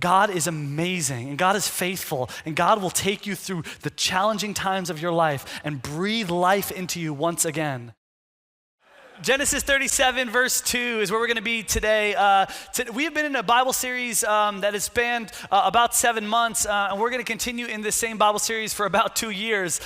God is amazing and God is faithful and God will take you through the challenging times of your life and breathe life into you once again. Genesis 37 verse 2 is where we're going to be today. We have been in a Bible series that has spanned about 7 months, and we're going to continue in this same Bible series for about 2 years.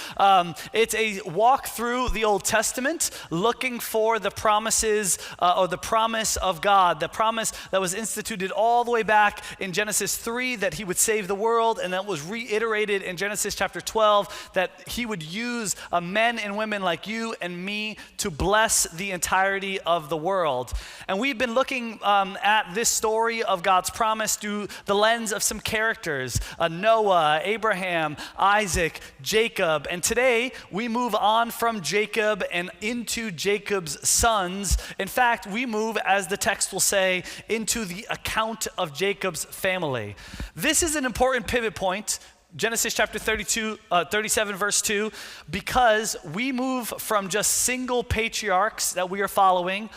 It's a walk through the Old Testament, looking for the promises or the promise of God, the promise that was instituted all the way back in Genesis 3 that he would save the world, and that was reiterated in Genesis chapter 12 that he would use men and women like you and me to bless the entirety of the world. And we've been looking at this story of God's promise through the lens of some characters, Noah, Abraham, Isaac, Jacob. And today we move on from Jacob and into Jacob's sons. In fact, we move, as the text will say, into the account of Jacob's family. This is an important pivot point, Genesis chapter 37 verse 2, because we move from just single patriarchs that we are following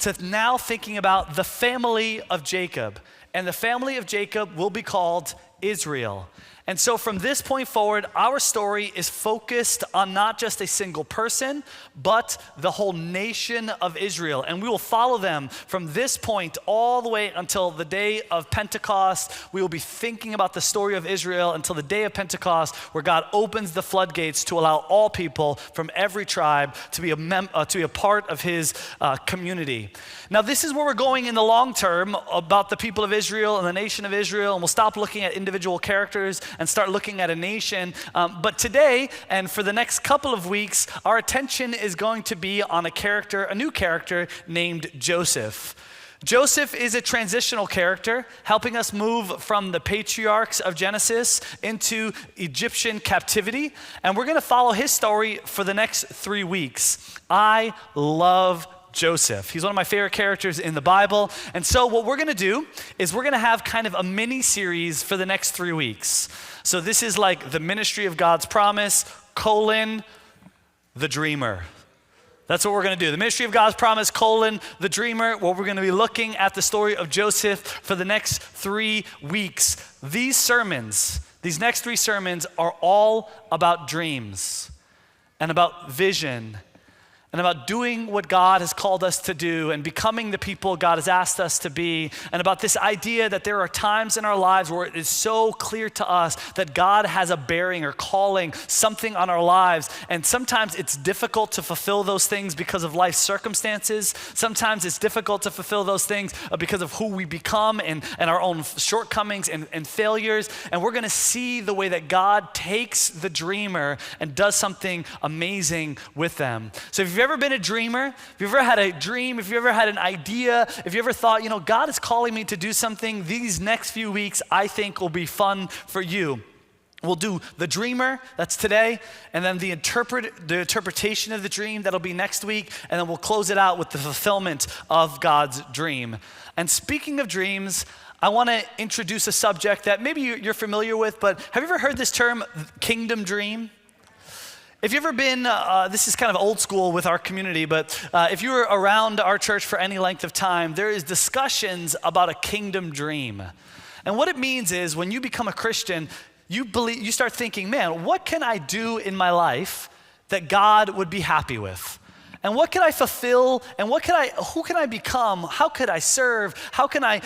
to now thinking about the family of Jacob. And the family of Jacob will be called Israel. And so from this point forward, our story is focused on not just a single person, but the whole nation of Israel. And we will follow them from this point all the way until the day of Pentecost. We will be thinking about the story of Israel until the day of Pentecost, where God opens the floodgates to allow all people from every tribe to be a part of his community. Now, this is where we're going in the long term about the people of Israel and the nation of Israel, and we'll stop looking at individual characters and start looking at a nation. But today, and for the next couple of weeks, our attention is going to be on a new character named Joseph. Joseph is a transitional character, helping us move from the patriarchs of Genesis into Egyptian captivity. And we're going to follow his story for the next 3 weeks. I love Joseph. He's one of my favorite characters in the Bible. And so what we're going to do is we're going to have kind of a mini series for the next 3 weeks. So this is like the ministry of God's promise, the dreamer. That's what we're going to do. The ministry of God's promise, the dreamer, where we're going to be looking at the story of Joseph for the next 3 weeks. These next 3 sermons are all about dreams and about vision and about doing what God has called us to do and becoming the people God has asked us to be, and about this idea that there are times in our lives where it is so clear to us that God has a bearing or calling, something on our lives, and sometimes it's difficult to fulfill those things because of life circumstances. Sometimes it's difficult to fulfill those things because of who we become and our own shortcomings and failures, and we're gonna see the way that God takes the dreamer and does something amazing with them. So if you've ever been a dreamer, if you've ever had a dream, if you ever had an idea, if you ever thought, God is calling me to do something, these next few weeks I think will be fun for you. We'll do the dreamer, that's today, and then the interpretation of the dream, that'll be next week, and then we'll close it out with the fulfillment of God's dream. And speaking of dreams, I want to introduce a subject that maybe you're familiar with, but have you ever heard this term, kingdom dream? If you've ever been, this is kind of old school with our community, but if you were around our church for any length of time, there is discussions about a kingdom dream. And what it means is when you become a Christian, you start thinking, man, what can I do in my life that God would be happy with? And what can I fulfill? And who can I become? How could I serve? How can I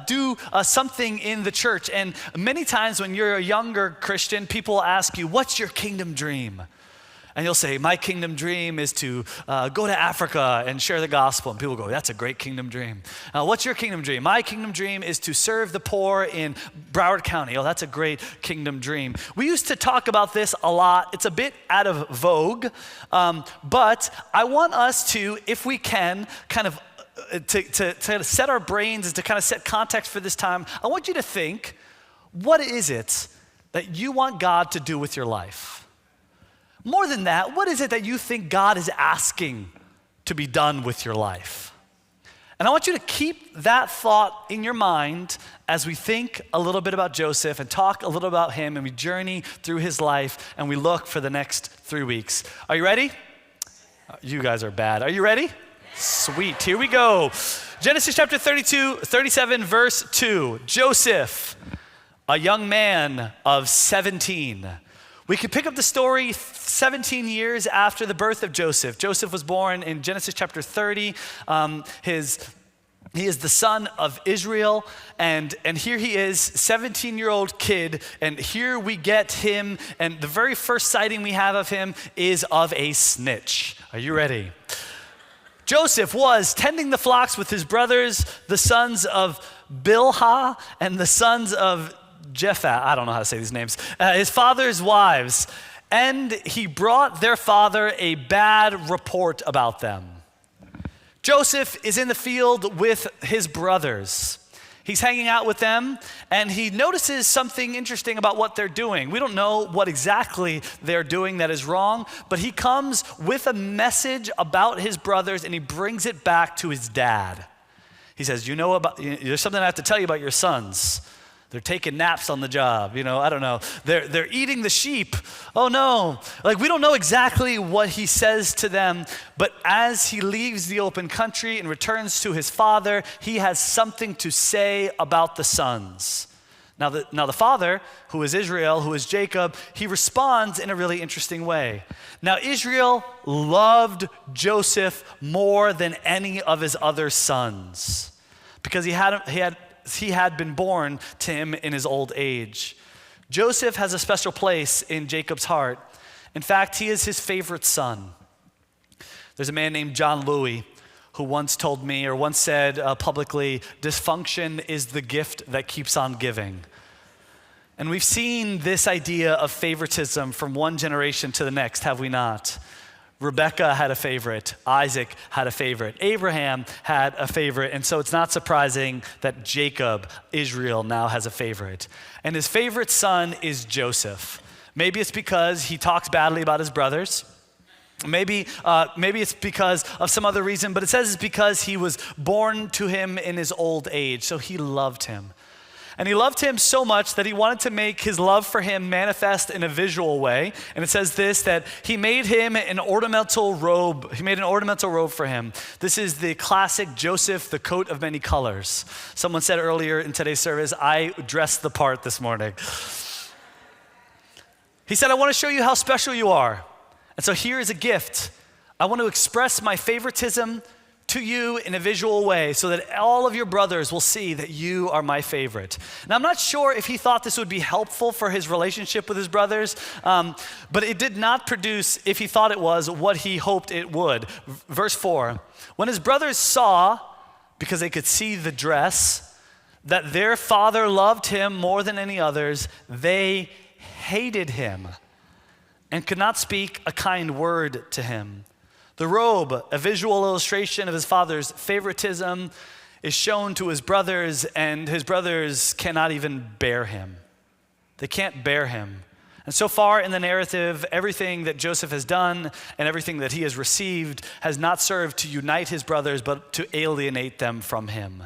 do something in the church? And many times when you're a younger Christian, people ask you, what's your kingdom dream? And you'll say, my kingdom dream is to go to Africa and share the gospel. And people go, that's a great kingdom dream. What's your kingdom dream? My kingdom dream is to serve the poor in Broward County. Oh, that's a great kingdom dream. We used to talk about this a lot. It's a bit out of vogue. But I want us to, if we can, kind of to set our brains and to kind of set context for this time, I want you to think, what is it that you want God to do with your life? More than that, what is it that you think God is asking to be done with your life? And I want you to keep that thought in your mind as we think a little bit about Joseph and talk a little about him and we journey through his life and we look for the next 3 weeks. Are you ready? You guys are bad. Are you ready? Sweet, here we go. Genesis chapter 37, verse 2, Joseph. a young man of 17. We could pick up the story 17 years after the birth of Joseph. Joseph was born in Genesis chapter 30. He is the son of Israel, and here he is, 17-year-old kid, and here we get him, and the very first sighting we have of him is of a snitch. Are you ready? Joseph was tending the flocks with his brothers, the sons of Bilhah and the sons of Jephthah. I don't know how to say these names. His father's wives, and he brought their father a bad report about them. Joseph is in the field with his brothers. He's hanging out with them, and he notices something interesting about what they're doing. We don't know what exactly they're doing that is wrong, but he comes with a message about his brothers, and he brings it back to his dad. He says, there's something I have to tell you about your sons. They're taking naps on the job, I don't know. They're eating the sheep. Oh no. We don't know exactly what he says to them, but as he leaves the open country and returns to his father, he has something to say about the sons. Now the father, who is Israel, who is Jacob, he responds in a really interesting way. Now Israel loved Joseph more than any of his other sons because he had been born to him in his old age. Joseph has a special place in Jacob's heart. In fact, he is his favorite son. There's a man named John Louis who once said publicly, dysfunction is the gift that keeps on giving. And we've seen this idea of favoritism from one generation to the next, have we not? Rebecca had a favorite, Isaac had a favorite, Abraham had a favorite, and so it's not surprising that Jacob, Israel, now has a favorite. And his favorite son is Joseph. Maybe it's because he talks badly about his brothers. Maybe it's because of some other reason, but it says it's because he was born to him in his old age, so he loved him. And he loved him so much that he wanted to make his love for him manifest in a visual way. And it says this, that he made him an ornamental robe. He made an ornamental robe for him. This is the classic Joseph, the coat of many colors. Someone said earlier in today's service, I dressed the part this morning. He said, I want to show you how special you are. And so here is a gift. I want to express my favoritism to you in a visual way so that all of your brothers will see that you are my favorite. Now, I'm not sure if he thought this would be helpful for his relationship with his brothers, but it did not produce, if he thought it was, what he hoped it would. Verse 4, when his brothers saw, because they could see the dress, that their father loved him more than any others, they hated him and could not speak a kind word to him. The robe, a visual illustration of his father's favoritism, is shown to his brothers, and his brothers cannot even bear him. They can't bear him. And so far in the narrative, everything that Joseph has done and everything that he has received has not served to unite his brothers, but to alienate them from him.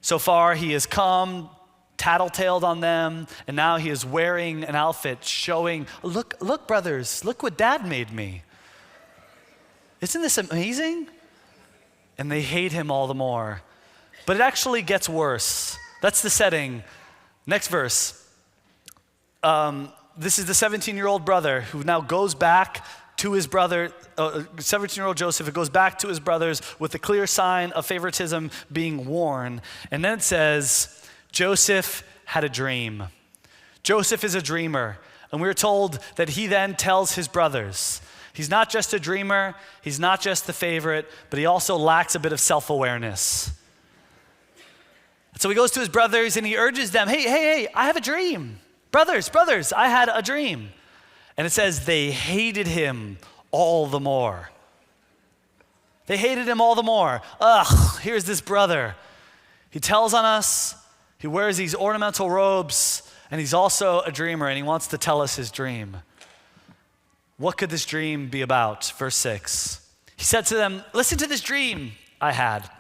So far, he has come, tattletaled on them, and now he is wearing an outfit showing, look, brothers, look what dad made me. Isn't this amazing? And they hate him all the more. But it actually gets worse. That's the setting. Next verse. This is the 17-year-old brother who now goes back to his brother, 17-year-old Joseph, who goes back to his brothers with a clear sign of favoritism being worn. And then it says, Joseph had a dream. Joseph is a dreamer. And we're told that he then tells his brothers. He's not just a dreamer, he's not just the favorite, but he also lacks a bit of self-awareness. So he goes to his brothers and he urges them, hey, I have a dream. Brothers, I had a dream. And it says they hated him all the more. They hated him all the more. Here's this brother. He tells on us, he wears these ornamental robes, and he's also a dreamer, and he wants to tell us his dream. What could this dream be about? Verse 6. He said to them, listen to this dream I had.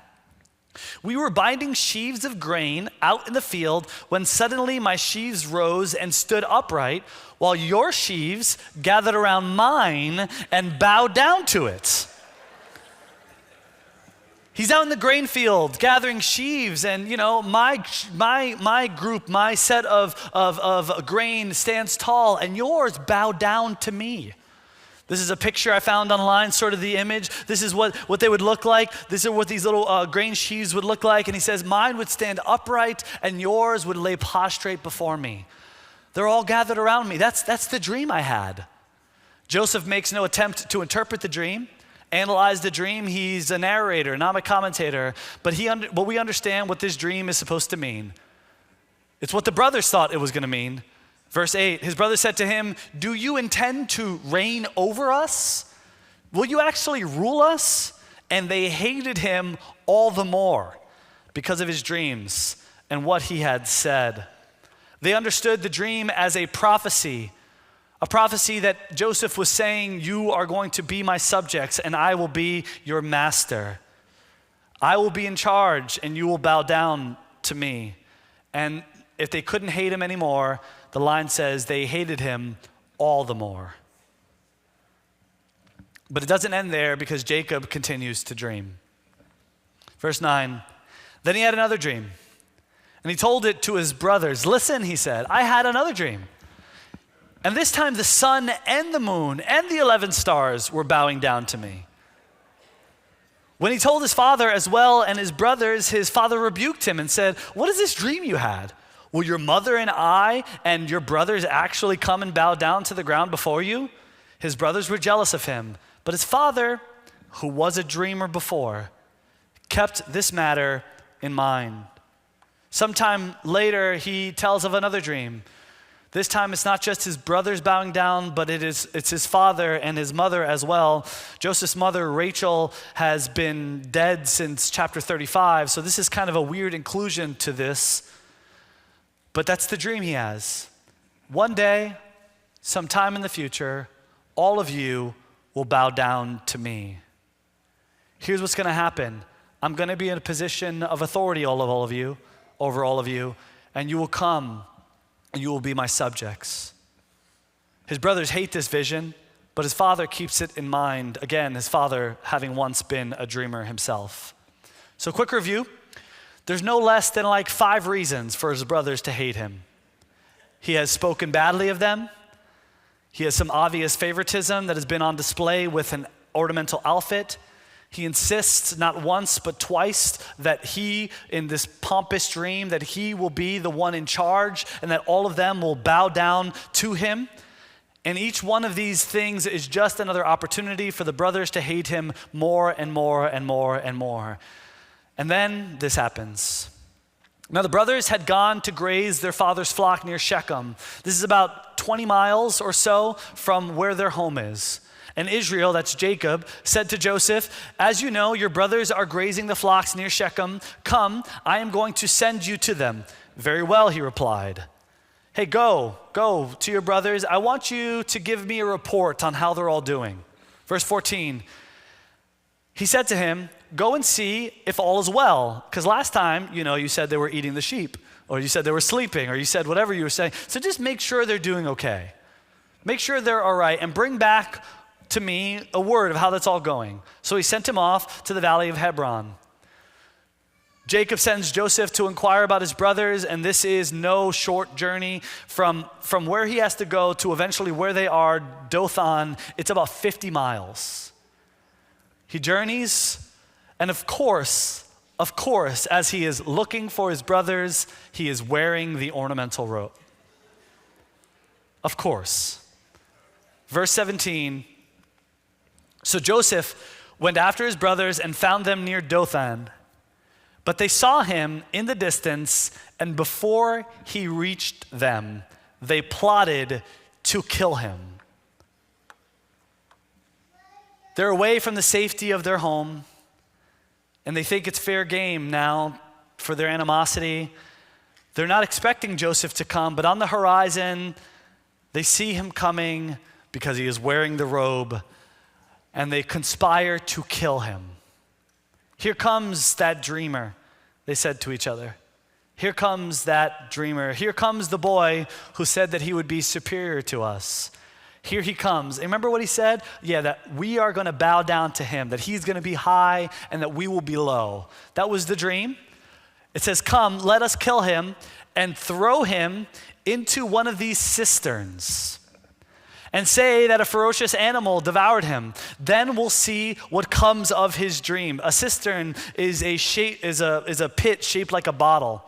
We were binding sheaves of grain out in the field when suddenly my sheaves rose and stood upright while your sheaves gathered around mine and bowed down to it. He's out in the grain field gathering sheaves, and my group, my set of grain stands tall, and yours bow down to me. This is a picture I found online, sort of the image. This is what they would look like. This is what these little grain sheaves would look like. And he says, mine would stand upright, and yours would lay prostrate before me. They're all gathered around me. That's the dream I had. Joseph makes no attempt to interpret the dream, analyze the dream. He's a narrator, not a commentator. But we understand what this dream is supposed to mean. It's what the brothers thought it was going to mean. Verse 8, his brother said to him, do you intend to reign over us? Will you actually rule us? And they hated him all the more because of his dreams and what he had said. They understood the dream as a prophecy that Joseph was saying, you are going to be my subjects and I will be your master. I will be in charge and you will bow down to me. And if they couldn't hate him anymore, the line says they hated him all the more. But it doesn't end there because Jacob continues to dream. Verse 9, then he had another dream, and he told it to his brothers. Listen, he said, I had another dream. And this time the sun and the moon and the 11 stars were bowing down to me. When he told his father as well and his brothers, his father rebuked him and said, what is this dream you had? Will your mother and I and your brothers actually come and bow down to the ground before you? His brothers were jealous of him, but his father, who was a dreamer before, kept this matter in mind. Sometime later, he tells of another dream. This time it's not just his brothers bowing down, but it's his father and his mother as well. Joseph's mother, Rachel, has been dead since chapter 35, so this is kind of a weird inclusion to this. But that's the dream he has. One day, sometime in the future, all of you will bow down to me. Here's what's going to happen. I'm going to be in a position of authority over all of you, and you will come and you will be my subjects. His brothers hate this vision, but his father keeps it in mind. Again, his father having once been a dreamer himself. So quick review. There's no less than 5 reasons for his brothers to hate him. He has spoken badly of them. He has some obvious favoritism that has been on display with an ornamental outfit. He insists not once but twice that he, in this pompous dream, that he will be the one in charge and that all of them will bow down to him. And each one of these things is just another opportunity for the brothers to hate him more and more and more and more. And then this happens. Now the brothers had gone to graze their father's flock near Shechem. This is about 20 miles or so from where their home is. And Israel, that's Jacob, said to Joseph, as you know, your brothers are grazing the flocks near Shechem. Come, I am going to send you to them. Very well, he replied. Hey, go to your brothers. I want you to give me a report on how they're all doing. Verse 14, he said to him, go and see if all is well. Because last time, you said they were eating the sheep, or you said they were sleeping, or you said whatever you were saying. So just make sure they're doing okay. Make sure they're all right, and bring back to me a word of how that's all going. So he sent him off to the valley of Hebron. Jacob sends Joseph to inquire about his brothers, and this is no short journey from where he has to go to eventually where they are, Dothan. It's about 50 miles. He journeys, and of course, as he is looking for his brothers, he is wearing the ornamental robe. Of course. Verse 17, so Joseph went after his brothers and found them near Dothan. But they saw him in the distance, and before he reached them, they plotted to kill him. They're away from the safety of their home, and they think it's fair game now for their animosity. They're not expecting Joseph to come, but on the horizon, they see him coming because he is wearing the robe, and they conspire to kill him. Here comes that dreamer, they said to each other. Here comes that dreamer. Here comes the boy who said that he would be superior to us. Here he comes. And remember what he said? Yeah, that we are going to bow down to him, that he's going to be high and that we will be low. That was the dream. It says, come, let us kill him and throw him into one of these cisterns and say that a ferocious animal devoured him. Then we'll see what comes of his dream. A cistern is a pit shaped like a bottle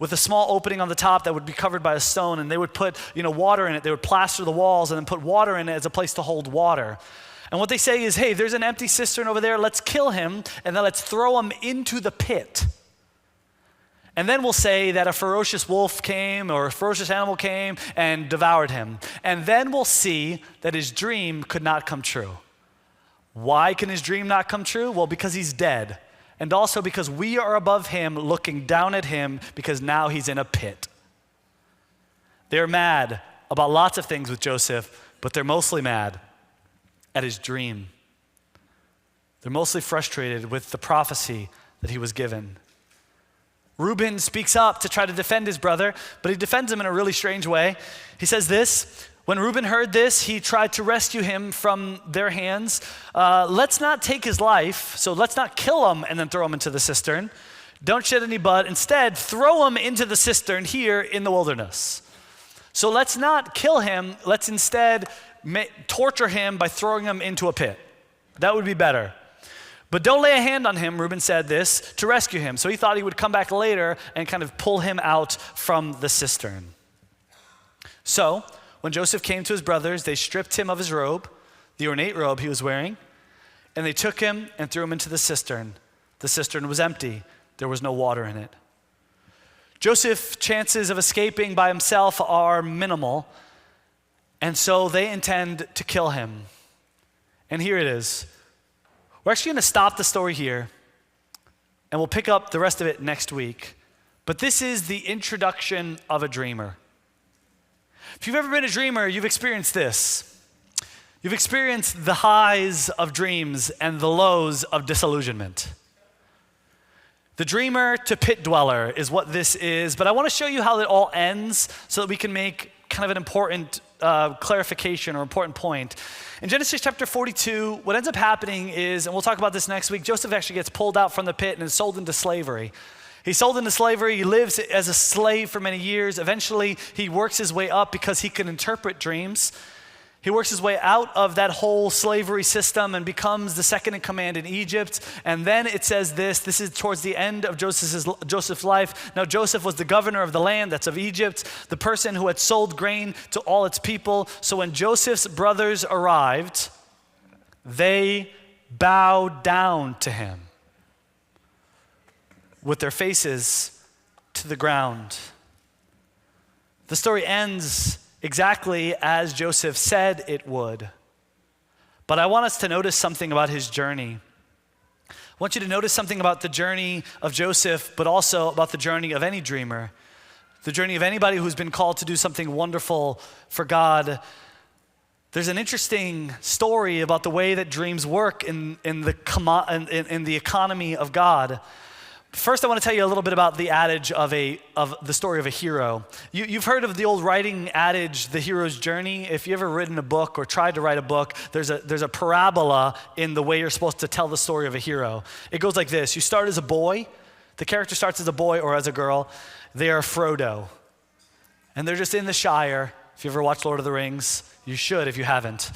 with a small opening on the top that would be covered by a stone, and they would put water in it. They would plaster the walls and then put water in it as a place to hold water. And what they say is, hey, there's an empty cistern over there. Let's kill him, and then let's throw him into the pit. And then we'll say that a ferocious wolf came or a ferocious animal came and devoured him. And then we'll see that his dream could not come true. Why can his dream not come true? Well, because he's dead. And also because we are above him looking down at him because now he's in a pit. They're mad about lots of things with Joseph, but they're mostly mad at his dream. They're mostly frustrated with the prophecy that he was given. Reuben speaks up to try to defend his brother, but he defends him in a really strange way. He says this, when Reuben heard this, he tried to rescue him from their hands. Let's not take his life, so let's not kill him and then throw him into the cistern. Don't shed any blood. Instead, throw him into the cistern here in the wilderness. So let's not kill him. Let's instead torture him by throwing him into a pit. That would be better. But don't lay a hand on him, Reuben said this, to rescue him. So he thought he would come back later and kind of pull him out from the cistern. So when Joseph came to his brothers, they stripped him of his robe, the ornate robe he was wearing, and they took him and threw him into the cistern. The cistern was empty. There was no water in it. Joseph's chances of escaping by himself are minimal, and so they intend to kill him. And here it is. We're actually going to stop the story here, and we'll pick up the rest of it next week. But this is the introduction of a dreamer. If you've ever been a dreamer, you've experienced this. You've experienced the highs of dreams and the lows of disillusionment. The dreamer to pit dweller is what this is, but I want to show you how it all ends so that we can make kind of an important clarification or important point. In Genesis chapter 42, what ends up happening is, and we'll talk about this next week, Joseph actually gets pulled out from the pit and is sold into slavery. He's sold into slavery. He lives as a slave for many years. Eventually, he works his way up because he can interpret dreams. He works his way out of that whole slavery system and becomes the second in command in Egypt. And then it says this is towards the end of Joseph's life. Now Joseph was the governor of the land, that's of Egypt, the person who had sold grain to all its people. So when Joseph's brothers arrived, they bowed down to him with their faces to the ground. The story ends exactly as Joseph said it would. But I want us to notice something about his journey. I want you to notice something about the journey of Joseph, but also about the journey of any dreamer, the journey of anybody who's been called to do something wonderful for God. There's an interesting story about the way that dreams work in the economy of God. First, I want to tell you a little bit about the adage of the story of a hero. You've heard of the old writing adage, the hero's journey. If you've ever written a book or tried to write a book, there's a parabola in the way you're supposed to tell the story of a hero. It goes like this. You start as a boy. The character starts as a boy or as a girl. They are Frodo. And they're just in the Shire. If you ever watched Lord of the Rings, you should if you haven't.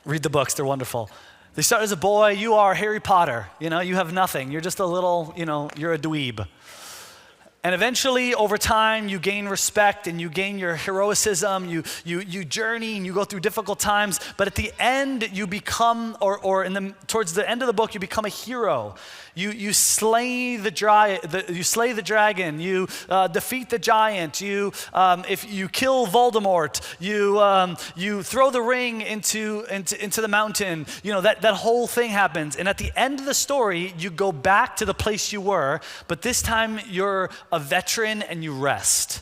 Read the books, they're wonderful. They start as a boy, you are Harry Potter, you have nothing. You're just a little, you're a dweeb. And eventually, over time, you gain respect and you gain your heroicism, you journey and you go through difficult times, but at the end, you become, towards the end of the book, you become a hero. You slay the dragon, you defeat the giant, if you kill Voldemort, you throw the ring into the mountain. That whole thing happens. And at the end of the story, you go back to the place you were, but this time you're a veteran and you rest.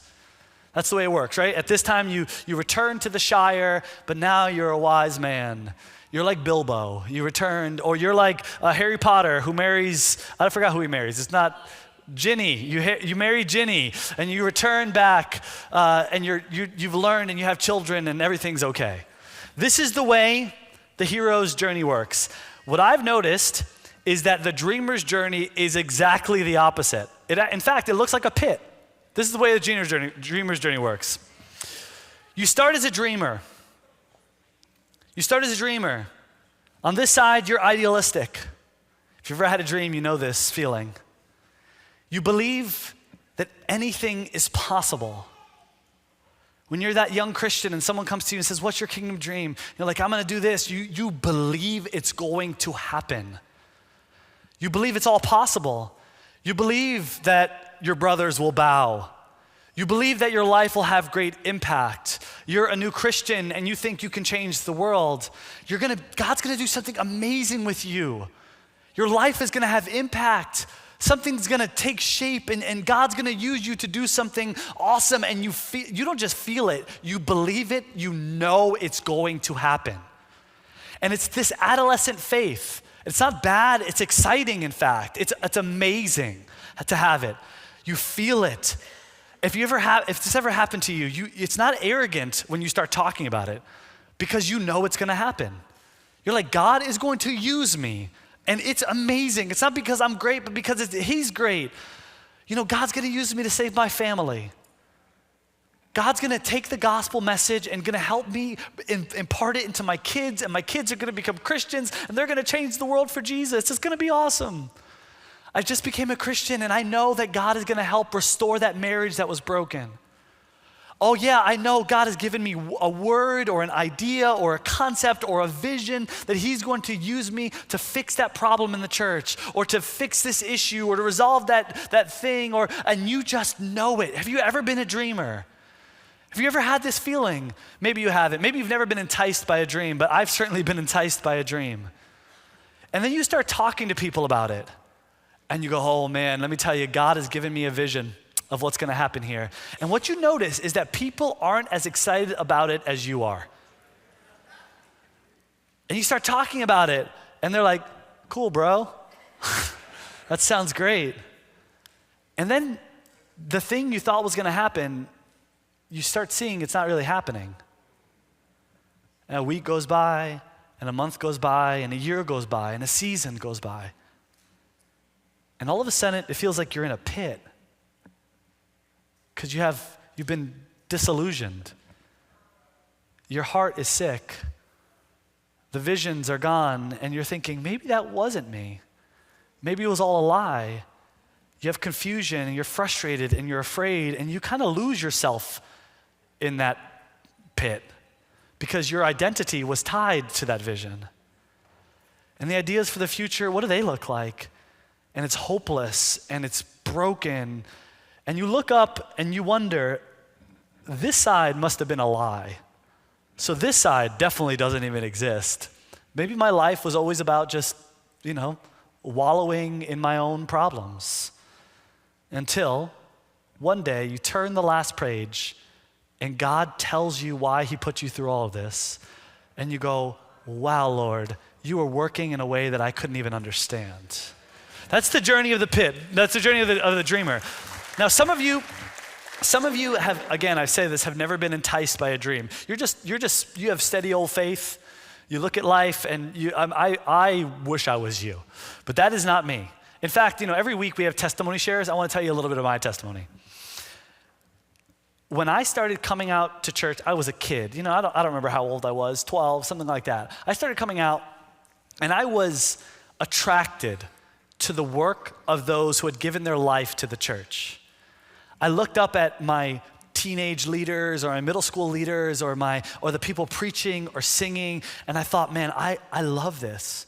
That's the way it works, right? At this time you return to the Shire, but now you're a wise man. You're like Bilbo, you returned, or you're like Harry Potter who marries, I forgot who he marries. It's not Ginny, you marry Ginny, and you return back, and you've learned and you have children and everything's okay. This is the way the hero's journey works. What I've noticed is that the dreamer's journey is exactly the opposite. In fact, it looks like a pit. This is the way the dreamer's journey works. You start as a dreamer. On this side, you're idealistic. If you've ever had a dream, you know this feeling. You believe that anything is possible. When you're that young Christian and someone comes to you and says, what's your kingdom dream? You're like, I'm gonna do this. You believe it's going to happen. You believe it's all possible. You believe that your brothers will bow. You believe that your life will have great impact. You're a new Christian and you think you can change the world. God's gonna do something amazing with you. Your life is gonna have impact. Something's gonna take shape and God's gonna use you to do something awesome, and you don't just feel it, you believe it, you know it's going to happen. And it's this adolescent faith. It's not bad, it's exciting in fact. It's amazing to have it. You feel it. If this ever happened to you, it's not arrogant when you start talking about it, because you know it's gonna happen. You're like, God is going to use me. And it's amazing. It's not because I'm great, but because He's great. You know, God's gonna use me to save my family. God's gonna take the gospel message and gonna help me impart it into my kids, and my kids are gonna become Christians, and they're gonna change the world for Jesus. It's gonna be awesome. I just became a Christian, and I know that God is gonna help restore that marriage that was broken. Oh yeah, I know God has given me a word or an idea or a concept or a vision that He's going to use me to fix that problem in the church, or to fix this issue, or to resolve that thing, and you just know it. Have you ever been a dreamer? Have you ever had this feeling? Maybe you haven't. Maybe you've never been enticed by a dream, but I've certainly been enticed by a dream. And then you start talking to people about it, and you go, oh man, let me tell you, God has given me a vision of what's gonna happen here. And what you notice is that people aren't as excited about it as you are. And you start talking about it, and they're like, cool, bro. That sounds great. And then the thing you thought was gonna happen, you start seeing it's not really happening. And a week goes by, and a month goes by, and a year goes by, and a season goes by. And all of a sudden, it feels like you're in a pit, because you've been disillusioned. Your heart is sick. The visions are gone, and you're thinking, maybe that wasn't me. Maybe it was all a lie. You have confusion, and you're frustrated, and you're afraid, and you kind of lose yourself in that pit, because your identity was tied to that vision. And the ideas for the future, what do they look like? And it's hopeless, and it's broken. And you look up and you wonder, this side must have been a lie. So this side definitely doesn't even exist. Maybe my life was always about just, wallowing in my own problems. Until one day you turn the last page and God tells you why He put you through all of this. And you go, wow, Lord, you are working in a way that I couldn't even understand. That's the journey of the pit. That's the journey of the dreamer. Now, some of you have, again, I say this, have never been enticed by a dream. You have steady old faith. You look at life, and I wish I was you, but that is not me. In fact, every week we have testimony shares. I want to tell you a little bit of my testimony. When I started coming out to church, I was a kid. I don't remember how old I was, 12, something like that. I started coming out, and I was attracted to the work of those who had given their life to the church. I looked up at my teenage leaders or my middle school leaders or the people preaching or singing, and I thought, man, I love this.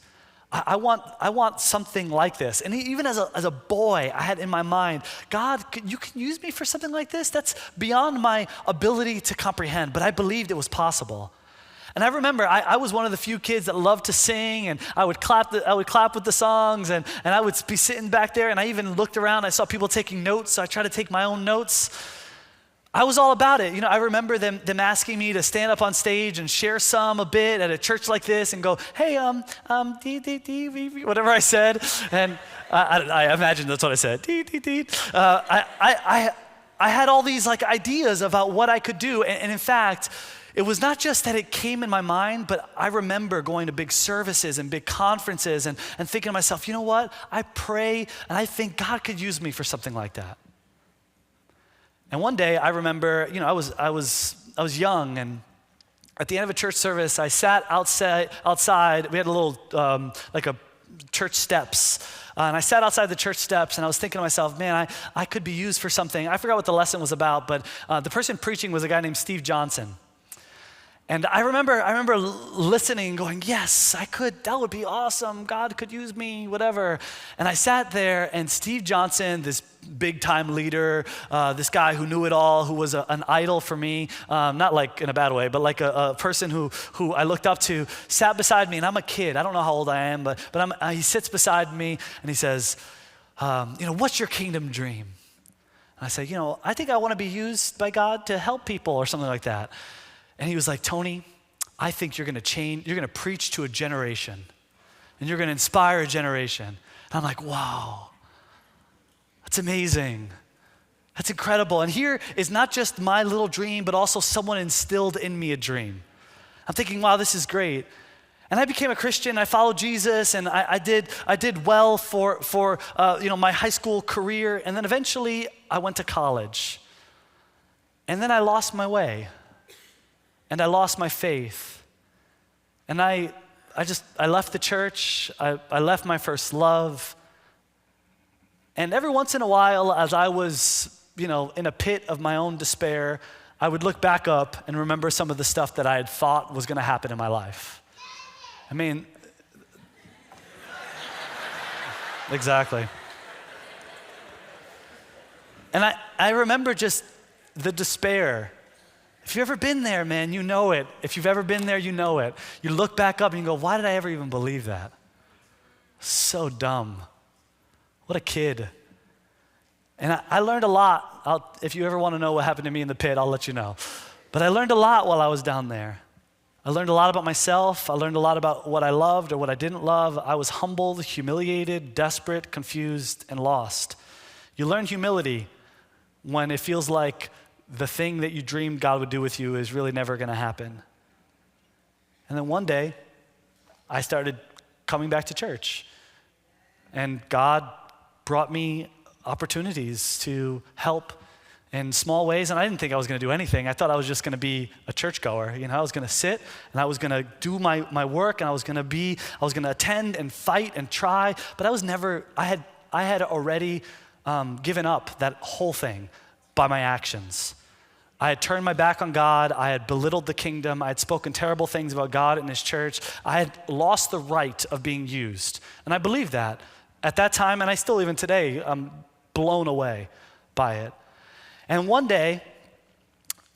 I want something like this. And even as a boy, I had in my mind, God, you can use me for something like this? That's beyond my ability to comprehend, but I believed it was possible. And I remember I was one of the few kids that loved to sing, and I would clap with the songs, and I would be sitting back there, and I even looked around, I saw people taking notes, so I tried to take my own notes. I was all about it. I remember them asking me to stand up on stage and share a bit at a church like this and go, hey, whatever I said. And I imagine that's what I said. I had all these like ideas about what I could do. And in fact, it was not just that it came in my mind, but I remember going to big services and big conferences and thinking to myself, you know what? I pray and I think God could use me for something like that. And one day I remember, I was young, and at the end of a church service, I sat outside. We had a little, like a church steps. And I sat outside the church steps, and I was thinking to myself, man, I could be used for something. I forgot what the lesson was about, but the person preaching was a guy named Steve Johnson. And I remember listening, going, yes, I could, that would be awesome. God could use me, whatever. And I sat there, and Steve Johnson, this big time leader, this guy who knew it all, who was an idol for me, not like in a bad way, but like a person who I looked up to, sat beside me, and I'm a kid. I don't know how old I am, but he sits beside me, and he says, what's your kingdom dream? And I say, I think I want to be used by God to help people or something like that. And he was like, Tony, I think you're going to preach to a generation, and you're going to inspire a generation. And I'm like, wow, that's amazing. That's incredible. And here is not just my little dream, but also someone instilled in me a dream. I'm thinking, wow, this is great. And I became a Christian. I followed Jesus, and I did well for my high school career. And then eventually I went to college. And then I lost my way. And I lost my faith. And I left the church. I left my first love. And every once in a while, as I was, in a pit of my own despair, I would look back up and remember some of the stuff that I had thought was going to happen in my life. I mean, exactly. And I remember just the despair. If you've ever been there, man, you know it. If you've ever been there, you know it. You look back up and you go, why did I ever even believe that? So dumb. What a kid. And I learned a lot. If you ever want to know what happened to me in the pit, I'll let you know. But I learned a lot while I was down there. I learned a lot about myself. I learned a lot about what I loved or what I didn't love. I was humbled, humiliated, desperate, confused, and lost. You learn humility when it feels like the thing that you dreamed God would do with you is really never going to happen. And then one day, I started coming back to church. And God brought me opportunities to help in small ways. And I didn't think I was going to do anything. I thought I was just going to be a churchgoer. I was going to sit, and I was going to do my work, and I was going to attend and fight and try. But I had already given up that whole thing by my actions. I had turned my back on God. I had belittled the kingdom. I had spoken terrible things about God and his church. I had lost the right of being used. And I believe that at that time, and I still even today, I'm blown away by it. And one day,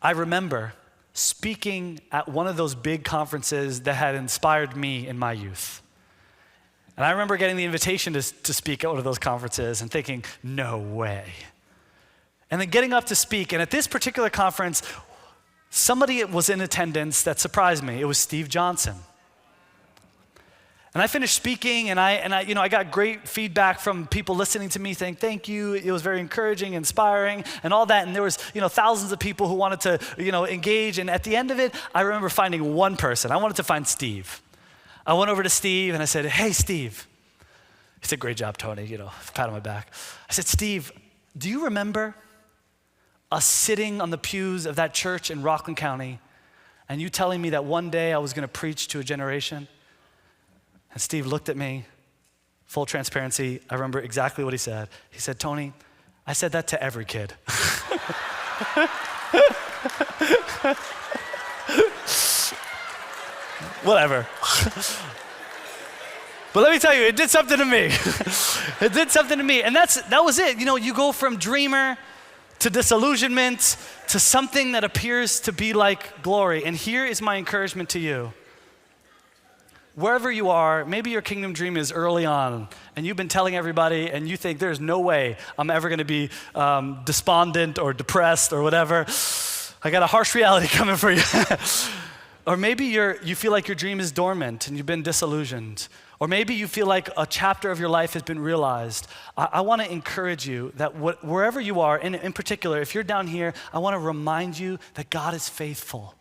I remember speaking at one of those big conferences that had inspired me in my youth. And I remember getting the invitation to speak at one of those conferences and thinking, no way. And then getting up to speak, and at this particular conference, somebody was in attendance that surprised me. It was Steve Johnson. And I finished speaking, and I got great feedback from people listening to me saying, thank you. It was very encouraging, inspiring, and all that. And there was, thousands of people who wanted to, engage. And at the end of it, I remember finding one person. I wanted to find Steve. I went over to Steve, and I said, hey, Steve. He said, great job, Tony, pat on my back. I said, Steve, do you remember us sitting on the pews of that church in Rockland County, and you telling me that one day I was going to preach to a generation? And Steve looked at me, full transparency. I remember exactly what he said. He said, Tony, I said that to every kid. Whatever. But let me tell you, it did something to me. It did something to me. And that was it. You go from dreamer to disillusionment to something that appears to be like glory. And here is my encouragement to you. wherever you are, maybe your kingdom dream is early on and you've been telling everybody and you think there's no way I'm ever gonna be despondent or depressed or whatever. I got a harsh reality coming for you. Or maybe you feel like your dream is dormant and you've been disillusioned. Or maybe you feel like a chapter of your life has been realized. I wanna encourage you that wherever you are, and in particular, if you're down here, I wanna remind you that God is faithful.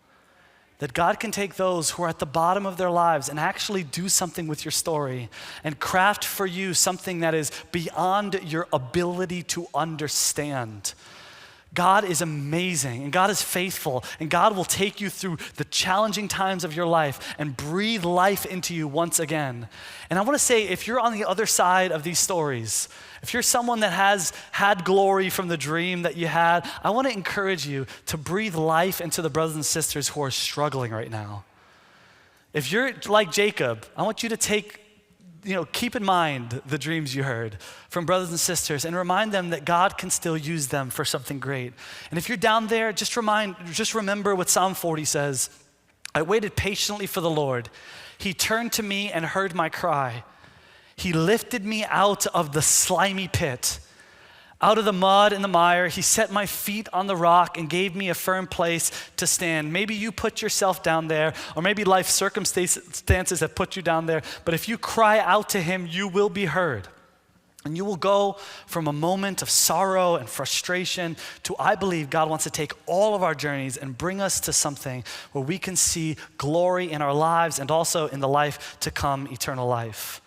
That God can take those who are at the bottom of their lives and actually do something with your story and craft for you something that is beyond your ability to understand. God is amazing and God is faithful and God will take you through the challenging times of your life and breathe life into you once again. And I want to say, if you're on the other side of these stories, if you're someone that has had glory from the dream that you had, I want to encourage you to breathe life into the brothers and sisters who are struggling right now. If you're like Jacob, I want you to keep in mind the dreams you heard from brothers and sisters and remind them that God can still use them for something great. And if you're down there, just remember what Psalm 40 says. I waited patiently for the Lord. He turned to me and heard my cry. He lifted me out of the slimy pit, out of the mud and the mire. He set my feet on the rock and gave me a firm place to stand. Maybe you put yourself down there, or maybe life circumstances have put you down there, but if you cry out to him, you will be heard. And you will go from a moment of sorrow and frustration to, I believe God wants to take all of our journeys and bring us to something where we can see glory in our lives and also in the life to come, eternal life.